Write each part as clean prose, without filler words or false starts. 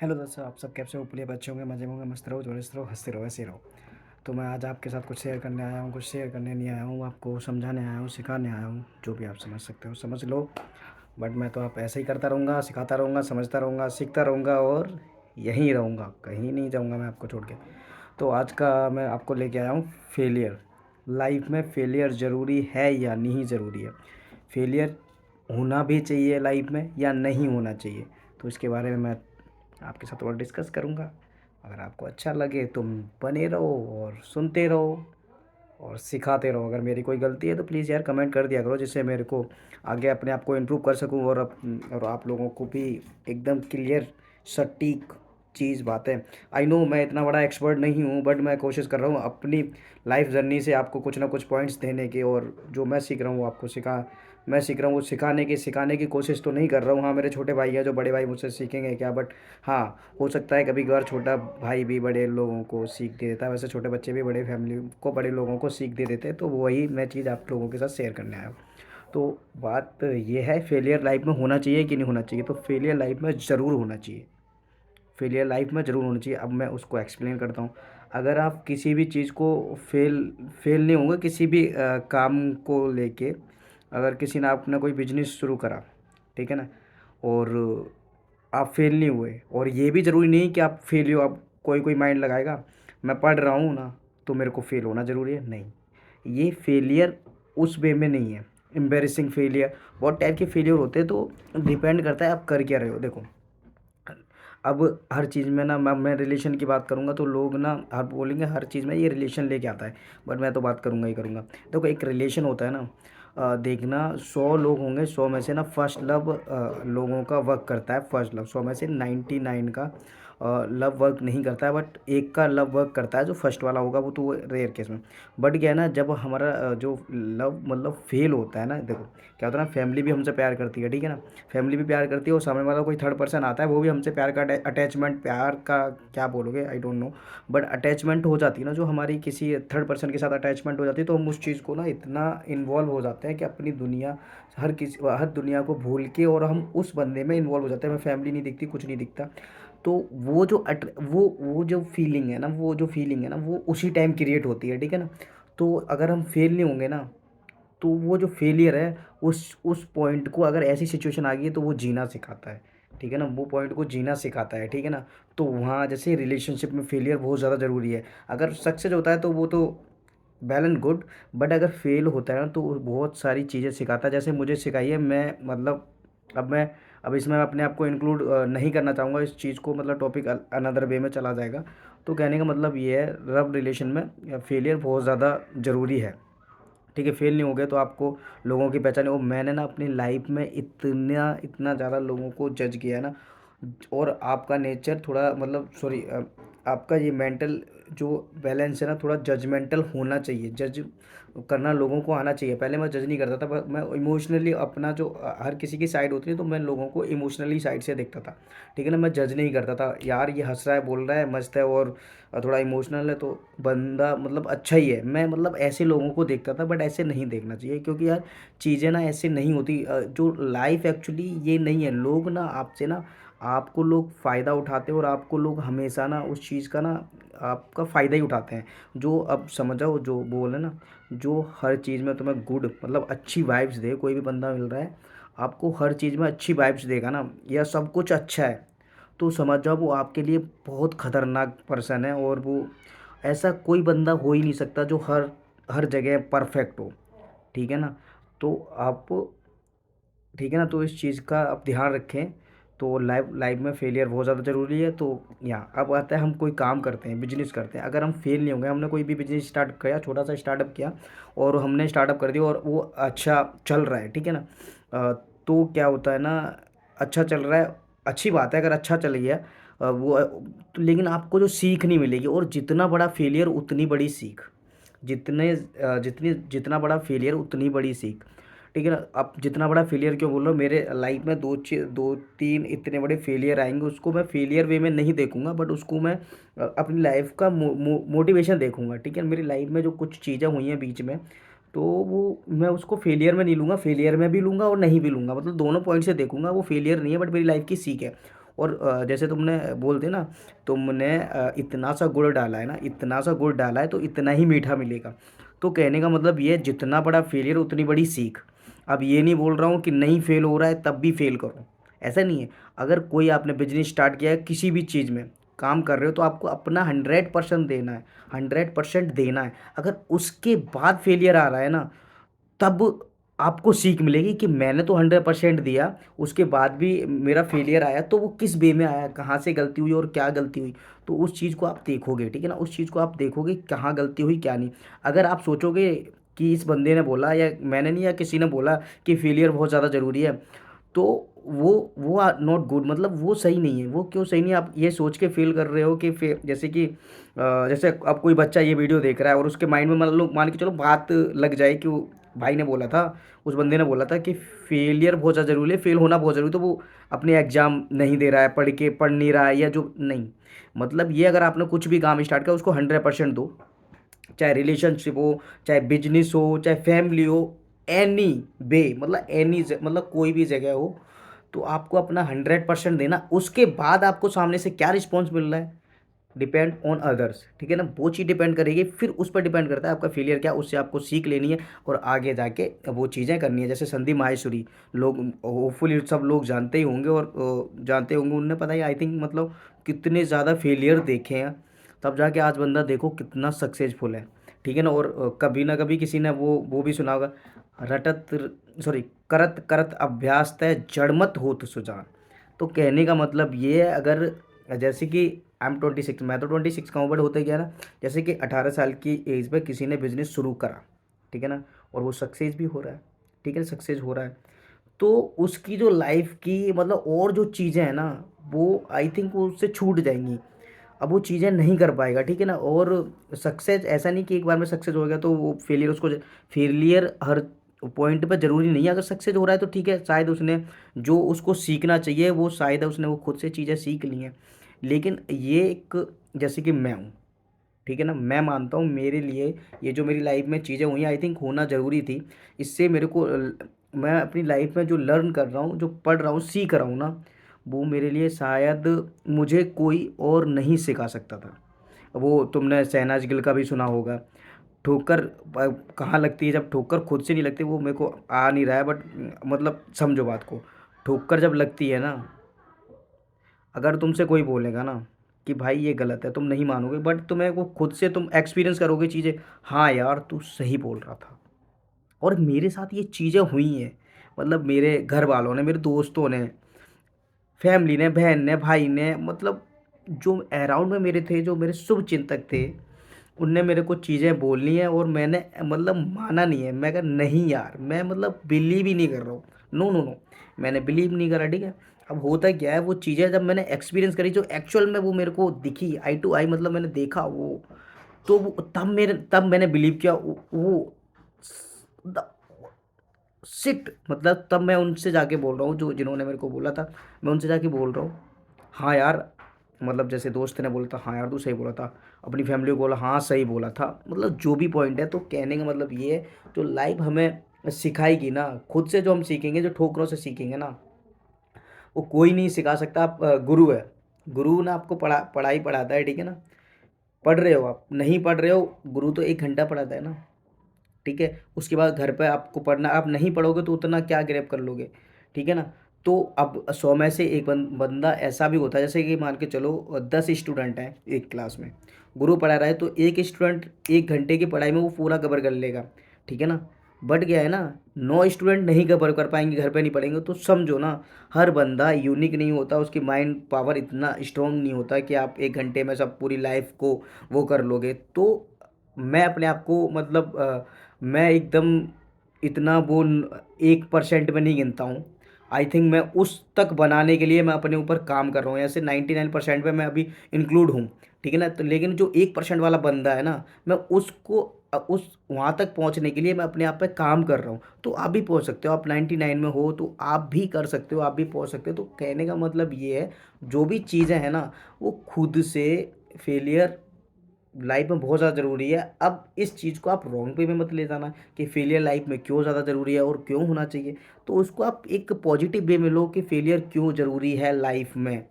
Hello दोस्तों, आप सब कैसे हो? प्रिय बच्चे होंगे, मजे में होंगे, मस्त रहो, जोश रहो, हंसते रहो, ऐसे रहो। तो मैं आज आपके साथ कुछ शेयर करने आया हूँ। कुछ शेयर करने नहीं आया हूँ, आपको समझाने आया हूँ, सिखाने आया हूँ। जो भी आप समझ सकते हो समझ लो। बट मैं तो आप ऐसे ही करता रहूँगा, सिखाता रहूँगा, समझता रहूँगा, सीखता रहूँगा और यहीं रहूँगा, कहीं नहीं जाऊँगा मैं आपको छोड़ के। तो आज का मैं आपको लेके आया हूँ फेलियर। लाइफ में फेलियर ज़रूरी है या नहीं ज़रूरी है? फेलियर होना भी चाहिए लाइफ में या नहीं होना चाहिए? तो इसके बारे में मैं आपके साथ और डिस्कस करूँगा। अगर आपको अच्छा लगे तुम बने रहो और सुनते रहो और सिखाते रहो। अगर मेरी कोई गलती है तो प्लीज़ यार कमेंट कर दिया करो, जिससे मेरे को आगे अपने आप को इम्प्रूव कर सकूँ और आप लोगों को भी एकदम क्लियर सटीक चीज़ बातें। आई नो मैं इतना बड़ा एक्सपर्ट नहीं हूँ, बट मैं कोशिश कर रहा हूँ अपनी लाइफ जर्नी से आपको कुछ ना कुछ पॉइंट्स देने के, और जो मैं सीख रहा हूँ वो आपको मैं सीख रहा हूँ वो सिखाने की कोशिश तो नहीं कर रहा हूँ। हाँ, मेरे छोटे भाई हैं, जो बड़े भाई मुझसे सीखेंगे क्या, बट हाँ, हो सकता है कभी कभार छोटा भाई भी बड़े लोगों को सीख दे देता है। वैसे छोटे बच्चे भी बड़े फैमिली को बड़े लोगों को सीख दे देते हैं। तो वही मैं चीज़ आप लोगों के साथ शेयर करने आया हूँ। तो बात ये है, फेलियर लाइफ में होना चाहिए कि नहीं होना चाहिए? तो फेलियर लाइफ में ज़रूर होना चाहिए। फेलियर लाइफ में ज़रूर होना चाहिए। अब मैं उसको एक्सप्लेन करता हूँ। अगर आप किसी भी चीज़ को फेल फेल नहीं होंगे किसी भी काम को लेके। अगर किसी ने आपने कोई बिजनेस शुरू करा, ठीक है ना, और आप फेल नहीं हुए, और ये भी ज़रूरी नहीं कि आप फेल हो। आप कोई कोई माइंड लगाएगा मैं पढ़ रहा हूँ ना तो मेरे को फेल होना ज़रूरी है, नहीं। ये फेलियर उस वे में नहीं है। एम्बेरसिंग फेलियर, बहुत टाइप के फेलियर होते हैं। तो डिपेंड करता है आप कर क्या रहे हो। देखो, अब हर चीज़ में ना मैं रिलेशन की बात करूँगा तो लोग ना आप बोलेंगे हर चीज़ में ये रिलेशन लेके आता है। बट मैं तो बात करूँगा ही करूँगा। देखो, एक रिलेशन होता है ना, देखना 100 लोग होंगे, 100 में से ना फर्स्ट लव लोगों का वर्क करता है। फर्स्ट लव 100 में से 99 का लव वर्क नहीं करता है, बट एक का लव वर्क करता है जो फर्स्ट वाला होगा, वो तो रेयर केस में। बट क्या है ना, जब हमारा जो लव मतलब फेल होता है ना, देखो क्या होता है ना, फैमिली भी हमसे प्यार करती है, ठीक है ना। फैमिली भी प्यार करती है और सामने वाला कोई थर्ड पर्सन आता है, वो भी हमसे प्यार का अटैचमेंट, प्यार का क्या बोलोगे I don't know, but attachment हो जाती है ना, जो हमारी किसी थर्ड पर्सन के साथ अटैचमेंट हो जाती है, तो हम उस चीज़ को ना इतना इन्वॉल्व हो जाते हैं कि अपनी दुनिया, हर दुनिया को भूल के, और हम उस बंदे में इन्वॉल्व हो जाते हैं। हमें फैमिली नहीं दिखती, कुछ नहीं दिखता। तो वो जो वो जो फीलिंग है ना, वो उसी टाइम क्रिएट होती है, ठीक है ना। तो अगर हम फेल नहीं होंगे ना, तो वो जो फेलियर है, उस पॉइंट को, अगर ऐसी सिचुएशन आ गई है तो वो जीना सिखाता है, ठीक है ना। वो पॉइंट को जीना सिखाता है, ठीक है ना। तो वहाँ जैसे रिलेशनशिप में फेलियर बहुत ज़्यादा ज़रूरी है। अगर सक्सेस होता है तो वो तो वेल एंड गुड, बट अगर फेल होता है ना तो वो बहुत सारी चीज़ें सिखाता है, जैसे मुझे सिखाई है। मैं मतलब अब मैं अब इसमें अपने आप को इंक्लूड नहीं करना चाहूँगा इस चीज़ को, मतलब टॉपिक अनदर वे में चला जाएगा। तो कहने का मतलब ये है, लव रिलेशन में फेलियर बहुत ज़्यादा ज़रूरी है, ठीक है। फेल नहीं हो गए तो आपको लोगों की पहचान। और मैंने ना अपनी लाइफ में इतना इतना ज़्यादा लोगों को जज किया है ना। और आपका नेचर थोड़ा मतलब सॉरी, आपका ये मेंटल जो बैलेंस है ना, थोड़ा जजमेंटल होना चाहिए। जज करना लोगों को आना चाहिए। पहले मैं जज नहीं करता था, पर मैं इमोशनली अपना जो हर किसी की साइड होती है, तो मैं लोगों को इमोशनली साइड से देखता था, ठीक है ना। मैं जज नहीं करता था, यार ये हंस रहा है, बोल रहा है, मस्त है और थोड़ा इमोशनल है, तो बंदा मतलब अच्छा ही है। मैं मतलब ऐसे लोगों को देखता था, बट ऐसे नहीं देखना चाहिए, क्योंकि यार चीज़ें ना ऐसे नहीं होती। जो लाइफ एक्चुअली ये नहीं है। लोग ना आपसे ना, आपको लोग फ़ायदा उठाते हैं, और आपको लोग हमेशा ना उस चीज़ का ना आपका फ़ायदा ही उठाते हैं। जो अब समझो, जो बोले ना, जो हर चीज़ में तुम्हें गुड मतलब अच्छी वाइब्स दे, कोई भी बंदा मिल रहा है आपको हर चीज़ में अच्छी वाइब्स देगा ना, या सब कुछ अच्छा है, तो समझ जाओ वो आपके लिए बहुत खतरनाक पर्सन है। और वो ऐसा कोई बंदा हो ही नहीं सकता जो हर हर जगह परफेक्ट हो, ठीक है ना। तो आप, ठीक है ना, तो इस चीज़ का आप ध्यान रखें। तो लाइफ लाइफ में फेलियर बहुत ज़्यादा ज़रूरी है। तो यहाँ अब आता है, हम कोई काम करते हैं, बिजनेस करते हैं, अगर हम फेल नहीं होंगे, हमने कोई भी बिजनेस स्टार्ट किया, छोटा सा स्टार्टअप किया, और हमने स्टार्टअप कर दिया और वो अच्छा चल रहा है, ठीक है ना। तो क्या होता है ना, अच्छा चल रहा है, अच्छी बात है अगर अच्छा चल गया। तो लेकिन आपको जो सीख नहीं मिलेगी, और जितना बड़ा फेलियर उतनी बड़ी सीख, जितना बड़ा फेलियर उतनी बड़ी सीख, ठीक है ना। अब जितना बड़ा फेलियर क्यों बोल रहा हूँ, मेरे लाइफ में दो तीन इतने बड़े फेलियर आएंगे, उसको मैं फेलियर वे में नहीं देखूंगा, बट उसको मैं अपनी लाइफ का मोटिवेशन देखूंगा, ठीक है। मेरी लाइफ में जो कुछ चीज़ें हुई हैं बीच में, तो वो मैं उसको फेलियर में नहीं लूँगा, फेलियर में भी लूँगा और नहीं भी लूँगा, मतलब दोनों पॉइंट से देखूंगा। वो फेलियर नहीं है, बट मेरी लाइफ की सीख है। और जैसे तुमने बोलते ना, तुमने इतना सा गुड़ डाला है ना, इतना सा गुड़ डाला है तो इतना ही मीठा मिलेगा। तो कहने का मतलब ये है, जितना बड़ा फेलियर उतनी बड़ी सीख। अब ये नहीं बोल रहा हूँ कि नहीं फेल हो रहा है तब भी फेल करो, ऐसा नहीं है। अगर कोई आपने बिजनेस स्टार्ट किया है, किसी भी चीज़ में काम कर रहे हो, तो आपको अपना 100% देना है, 100% देना है। अगर उसके बाद फेलियर आ रहा है ना, तब आपको सीख मिलेगी कि मैंने तो 100% दिया, उसके बाद भी मेरा फेलियर आया, तो वो किस वे में आया, कहाँ से गलती हुई और क्या गलती हुई। तो उस चीज़ को आप देखोगे, ठीक है ना, उस चीज़ को आप देखोगे कहाँ गलती हुई क्या नहीं। अगर आप सोचोगे कि इस बंदे ने बोला या मैंने नहीं या किसी ने बोला कि फेलियर बहुत ज़्यादा ज़रूरी है, तो वो आर नॉट गुड, मतलब वो सही नहीं है। वो क्यों सही नहीं है, आप ये सोच के फील कर रहे हो कि जैसे कि जैसे अब कोई बच्चा ये वीडियो देख रहा है और उसके माइंड में मान के चलो बात लग जाए कि वो भाई ने बोला था, उस बंदे ने बोला था कि फेलियर बहुत ज़्यादा ज़रूरी है, फेल होना बहुत ज़रूरी है, तो वो अपने एग्ज़ाम नहीं दे रहा है, पढ़ नहीं रहा है, या जो नहीं। मतलब ये, अगर आपने कुछ भी काम स्टार्ट किया उसको 100% दो, चाहे रिलेशनशिप हो, चाहे बिजनेस हो, चाहे फैमिली हो, एनी वे, मतलब मतलब कोई भी जगह हो, तो आपको अपना 100% देना। उसके बाद आपको सामने से क्या रिस्पॉन्स मिल रहा है, डिपेंड ऑन अदर्स, ठीक है ना, वो चीज़ डिपेंड करेगी, फिर उस पर डिपेंड करता है आपका फेलियर क्या, उससे आपको सीख लेनी है और आगे जाके वो चीज़ें करनी है। जैसे संदीप माहेश्वरी, लोग होपफुली सब लोग जानते ही होंगे, और जानते होंगे, उन्हें पता ही आई थिंक, मतलब कितने ज़्यादा फेलियर देखे हैं, तब जाके आज बंदा देखो कितना सक्सेसफुल है, ठीक है ना। और कभी ना कभी किसी ने वो भी सुना होगा, रटत सॉरी करत करत अभ्यास तय जड़मत होत सुजान। तो कहने का मतलब ये है, अगर जैसे कि आई एम 26, मैं तो 26 का हूँ, बट होता क्या है ना, जैसे कि 18 साल की एज पे किसी ने बिजनेस शुरू करा, ठीक है ना, और वो सक्सेस भी हो रहा है, ठीक है, सक्सेस हो रहा है, तो उसकी जो लाइफ की मतलब और जो चीज़ें हैं ना, वो आई थिंक वो उससे छूट जाएंगी। अब वो चीज़ें नहीं कर पाएगा, ठीक है ना। और सक्सेस ऐसा नहीं कि एक बार में सक्सेस हो गया तो वो फेलियर उसको, फेलियर हर पॉइंट पे ज़रूरी नहीं है। अगर सक्सेस हो रहा है तो ठीक है, शायद उसने जो उसको सीखना चाहिए वो शायद उसने वो खुद से चीज़ें सीख ली हैं। लेकिन ये एक, जैसे कि मैं हूँ, ठीक है ना, मैं मानता हूँ मेरे लिए ये जो मेरी लाइफ में चीज़ें हुई आई थिंक होना ज़रूरी थी। इससे मेरे को मैं अपनी लाइफ में जो लर्न कर रहा हूँ, जो पढ़ रहा हूँ, सीख रहा हूँ ना, वो मेरे लिए शायद मुझे कोई और नहीं सिखा सकता था। वो तुमने शहनाज गिल का भी सुना होगा, ठोकर कहाँ लगती है, जब ठोकर खुद से नहीं लगती, वो मेरे को आ नहीं रहा है, बट मतलब समझो बात को। ठोकर जब लगती है ना, अगर तुमसे कोई बोलेगा ना कि भाई ये गलत है, तुम नहीं मानोगे, बट तुम्हें वो खुद से तुम एक्सपीरियंस करोगे चीज़ें, हाँ यार तू सही बोल रहा था। और मेरे साथ ये चीज़ें हुई हैं, मतलब मेरे घर वालों ने, मेरे दोस्तों ने, फैमिली ने, बहन ने, भाई ने, मतलब जो अराउंड में मेरे थे, जो मेरे शुभ चिंतक थे, उनने मेरे को चीज़ें बोलनी है और मैंने मतलब माना नहीं है। मैं कहा नहीं यार, मैं मतलब बिलीव ही नहीं कर रहा हूँ, नो नो नो, मैंने बिलीव नहीं करा, ठीक है। अब होता क्या है, वो चीज़ें जब मैंने एक्सपीरियंस करी, जो एक्चुअल में वो मेरे को दिखी आई टू आई, मतलब मैंने देखा वो, तो तब मैंने बिलीव किया वो शिट, मतलब तब मैं उनसे जाके बोल रहा हूँ, जो जिन्होंने मेरे को बोला था, मैं उनसे जाके बोल रहा हूँ हाँ यार, मतलब जैसे दोस्त ने बोला था हाँ यार तू सही बोला था, अपनी फैमिली को बोला हाँ सही बोला था, मतलब जो भी पॉइंट है। तो कहने का मतलब ये है, जो लाइफ हमें सिखाएगी ना, खुद से जो हम सीखेंगे, जो ठोकरों से सीखेंगे ना, वो कोई नहीं सिखा सकता। आप गुरु है, गुरु ना आपको पढ़ाई पढ़ाता है, ठीक है ना, पढ़ रहे हो आप, नहीं पढ़ रहे हो, गुरु तो 1 घंटा पढ़ाता है ना, ठीक है। उसके बाद घर पे आपको पढ़ना, आप नहीं पढ़ोगे तो उतना क्या ग्रैब कर लोगे, ठीक है ना। तो अब 100 में से एक बंदा ऐसा भी होता है, जैसे कि मान के चलो 10 स्टूडेंट हैं एक क्लास में, गुरु पढ़ा रहा है, तो एक स्टूडेंट 1 घंटे की पढ़ाई में वो पूरा कवर कर लेगा, ठीक है ना। बट गया है ना, 9 स्टूडेंट नहीं कवर कर पाएंगे, घर पे नहीं पढ़ेंगे, तो समझो ना, हर बंदा यूनिक नहीं होता, उसकी माइंड पावर इतना स्ट्रॉन्ग नहीं होता कि आप 1 घंटे में सब पूरी लाइफ को वो कर लोगे। तो मैं अपने आप को मतलब मैं एकदम इतना वो 1% में नहीं गिनता हूँ। आई थिंक मैं उस तक बनाने के लिए मैं अपने ऊपर काम कर रहा हूँ, ऐसे 99% पे मैं अभी इंक्लूड हूँ, ठीक है ना। तो लेकिन जो 1% वाला बंदा है ना, मैं उसको उस वहाँ तक पहुँचने के लिए मैं अपने आप पे काम कर रहा हूँ। तो आप भी पहुँच सकते हो, आप 99 में हो तो आप भी कर सकते हो, आप भी पहुँच सकते हो। तो कहने का मतलब ये है, जो भी चीज़ें हैं ना, वो खुद से फेलियर लाइफ में बहुत ज़्यादा ज़रूरी है। अब इस चीज़ को आप रॉन्ग वे में मत ले जाना कि फेलियर लाइफ में क्यों ज़्यादा ज़रूरी है और क्यों होना चाहिए। तो उसको आप एक पॉजिटिव वे में लो कि फेलियर क्यों ज़रूरी है लाइफ में,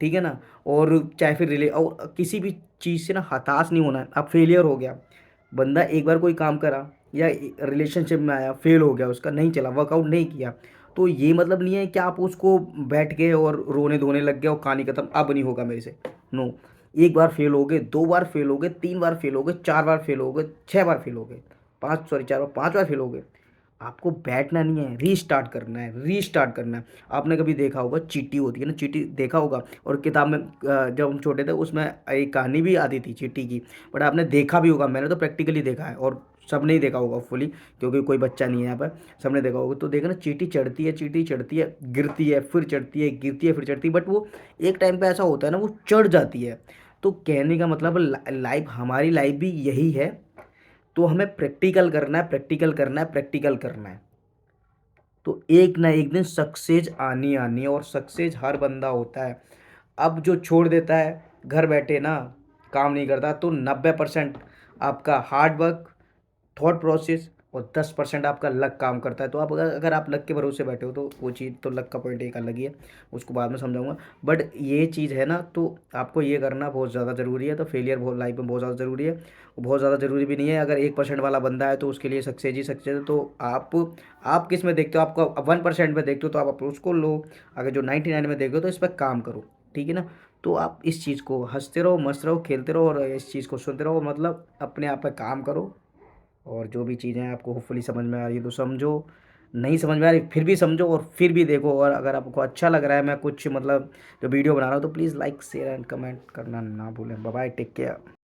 ठीक है ना। और चाहे फिर रिले और किसी भी चीज़ से ना हताश नहीं होना है। अब फेलियर हो गया बंदा, एक बार कोई काम करा या रिलेशनशिप में आया, फेल हो गया, उसका नहीं चला, वर्कआउट नहीं किया, तो ये मतलब नहीं है कि आप उसको बैठ गए और रोने धोने लग गए और कहानी खत्म, अब नहीं होगा मेरे से। नो, एक बार फेल हो गए, दो बार फेल हो गए, तीन बार फेल हो गए, चार बार फेल हो गए, छः बार फेल हो गए, पाँच सॉरी चार बार, पाँच बार फेल हो गए, आपको बैठना नहीं है, रीस्टार्ट करना है, रीस्टार्ट करना है। आपने कभी देखा होगा चींटी होती है ना, चींटी देखा होगा, और किताब में जब हम छोटे थे उसमें एक कहानी भी आती थी चींटी की, बट आपने देखा भी होगा, मैंने तो प्रैक्टिकली देखा है, और सब नहीं देखा होगा फुली, क्योंकि कोई बच्चा नहीं है यहाँ पर, सबने देखा होगा। तो देखा ना, चींटी चढ़ती है, चींटी चढ़ती है, गिरती है, फिर चढ़ती है, गिरती है, फिर चढ़ती है, बट वो एक टाइम पे ऐसा होता है ना, वो चढ़ जाती है। तो कहने का मतलब लाइफ, हमारी लाइफ भी यही है। तो हमें प्रैक्टिकल करना है, प्रैक्टिकल करना है, प्रैक्टिकल करना है। तो एक ना एक दिन सक्सेस आनी आनी है, और सक्सेस हर बंदा होता है। अब जो छोड़ देता है घर बैठे ना, काम नहीं करता, तो 90% आपका हार्ड वर्क, थॉट प्रोसेस, और 10% आपका लक काम करता है। तो आप अगर अगर आप लक के भरोसे बैठे हो तो वो चीज़ तो, लक का पॉइंट एक अलग ही है, उसको बाद में समझाऊंगा। बट ये चीज़ है ना, तो आपको ये करना बहुत ज़्यादा ज़रूरी है। तो फेलियर बहुत लाइफ में बहुत ज़्यादा ज़रूरी है, वो बहुत ज़्यादा ज़रूरी भी नहीं है। अगर 1% वाला बंदा है तो उसके लिए सक्सेस ही सक्सेस है। तो आप किस में देखते हो, आपको 1% में देखते हो तो आप उसको लो, अगर जो 99 में देखते हो तो इस पर काम करो, ठीक है ना। तो आप इस चीज़ को हंसते रहो, मस्त रहो, खेलते रहो, और इस चीज़ को सुनते रहो, मतलब अपने आप पे काम करो। और जो भी चीज़ें आपको होपफुली समझ में आ रही है तो समझो, नहीं समझ में आ रही फिर भी समझो, और फिर भी देखो। और अगर आपको अच्छा लग रहा है मैं कुछ मतलब जो वीडियो बना रहा हूँ, तो please like share and comment करना ना भूलें। Bye bye, take care.